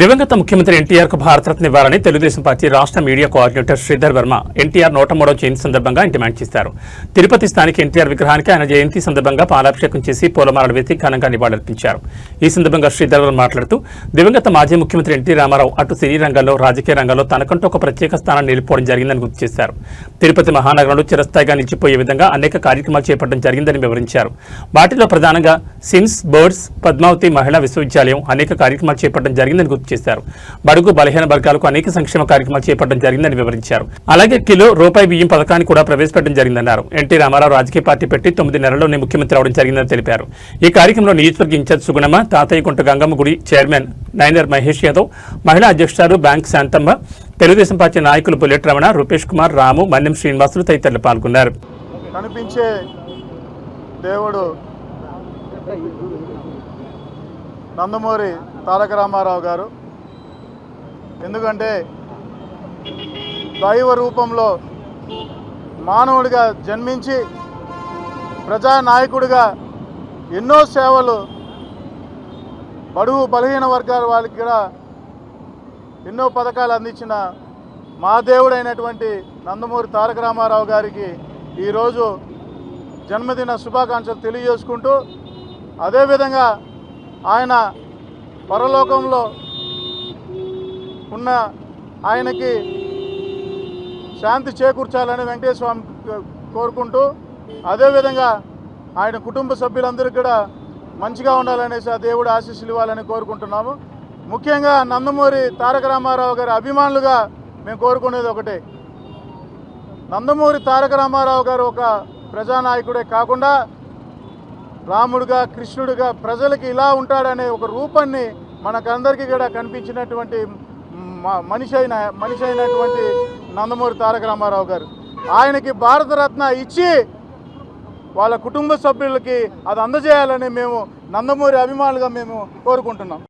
దివంగత ముఖ్యమంత్రి ఎన్టీఆర్ కు భారతరత్న ఇవ్వాలని తెలుగుదేశం పార్టీ రాష్ట్ర మీడియా కోఆర్డినేటర్ శ్రీధర్ వర్మ ఎన్టీఆర్ 103వ జయంతి సందర్భంగా డిమాండ్ చేశారు. తిరుపతి స్థానిక ఎన్టీఆర్ విగ్రహానికి ఆయన జయంతి సందర్భంగా పాలాభిషేకం చేసి పూలమాలలు వేసి ఘనంగా నివాళులర్పించారు. ఈ సందర్భంగా శ్రీధర్ వర్మ మాట్లాడుతూ దివంగత మాజీ ముఖ్యమంత్రి ఎన్టీ రామారావు అటు సినీ రంగంలో రాజకీయ రంగంలో తనకంటూ ఒక ప్రత్యేక స్థానాన్ని నిలుపుకోవడం జరిగిందని గుర్తు చేశారు. తిరుపతి మహానగరంలో చిరస్థాయిగా నిలిచిపోయే విధంగా అనేక కార్యక్రమాలు చేపట్టడం జరిగిందని వివరించారు. వాటిలో ప్రధానంగా సిమ్స్, బర్డ్స్, పద్మావతి మహిళా విశ్వవిద్యాలయం అనేక కార్యక్రమాలు చేపట్టడం జరిగిందని గుర్తు చేశారు. బడుగు బలహీన వర్గాలకు అనేక సంక్షేమ కార్యక్రమాలు చేపట్టడం జరిగిందని వివరించారు. అలాగే కిలో రూపాయి బియ్యం పథకాన్ని కూడా ప్రవేశపెట్టడం జరిగిందన్నారు. ఎన్టీ రామారావు రాజకీయ పార్టీ పెట్టి 9 నెలల్లోనే ముఖ్యమంత్రి అవడం జరిగిందని తెలిపారు. ఈ కార్యక్రమంలో నియోజకవర్గ ఇన్ఛార్జ్ సుగుణమ్మ, తాతయ్యకుంట గంగమ్మ గుడి చైర్మన్ నైనర్ మహేష్ యాదవ్, మహిళా అధ్యక్షురాలు బ్యాంక్ శాంతమ్మ, తెలుగుదేశం పార్టీ నాయకులు బుల్లెట్ రమణ, రూపేష్ కుమార్, రాము, మన్నెం శ్రీనివాసులు తదితరులు పాల్గొన్నారు. కనిపించే దేవుడు నందమూరి తారక రామారావు గారు. ఎందుకంటే దైవ రూపంలో మానవుడిగా జన్మించి ప్రజానాయకుడిగా ఎన్నో సేవలు బడుగు బలహీన వర్గాల వాళ్ళకి కూడా ఎన్నో పథకాలు అందించిన మా దేవుడైనటువంటి నందమూరి తారక రామారావు గారికి ఈరోజు జన్మదిన శుభాకాంక్షలు తెలియజేసుకుంటూ, అదేవిధంగా ఆయన పరలోకంలో ఉన్న ఆయనకి శాంతి చేకూర్చాలని వెంకటేశ్వర స్వామి కోరుకుంటూ, అదేవిధంగా ఆయన కుటుంబ సభ్యులందరికీ కూడా మంచిగా ఉండాలనేసి ఆ దేవుడు ఆశీస్సులు ఇవ్వాలని కోరుకుంటున్నాము. ముఖ్యంగా నందమూరి తారక రామారావు గారి అభిమానులుగా మేము కోరుకునేది ఒకటే, నందమూరి తారక రామారావు గారు ఒక ప్రజానాయకుడే కాకుండా రాముడుగా, కృష్ణుడిగా ప్రజలకి ఇలా ఉంటాడనే ఒక రూపాన్ని మనకందరికీ కూడా కనిపించినటువంటి మనిషి అయినటువంటి నందమూరి తారక రామారావు గారు. ఆయనకి భారతరత్న ఇచ్చి వాళ్ళ కుటుంబ సభ్యులకి అది అందజేయాలని మేము నందమూరి అభిమానులుగా మేము కోరుకుంటున్నాం.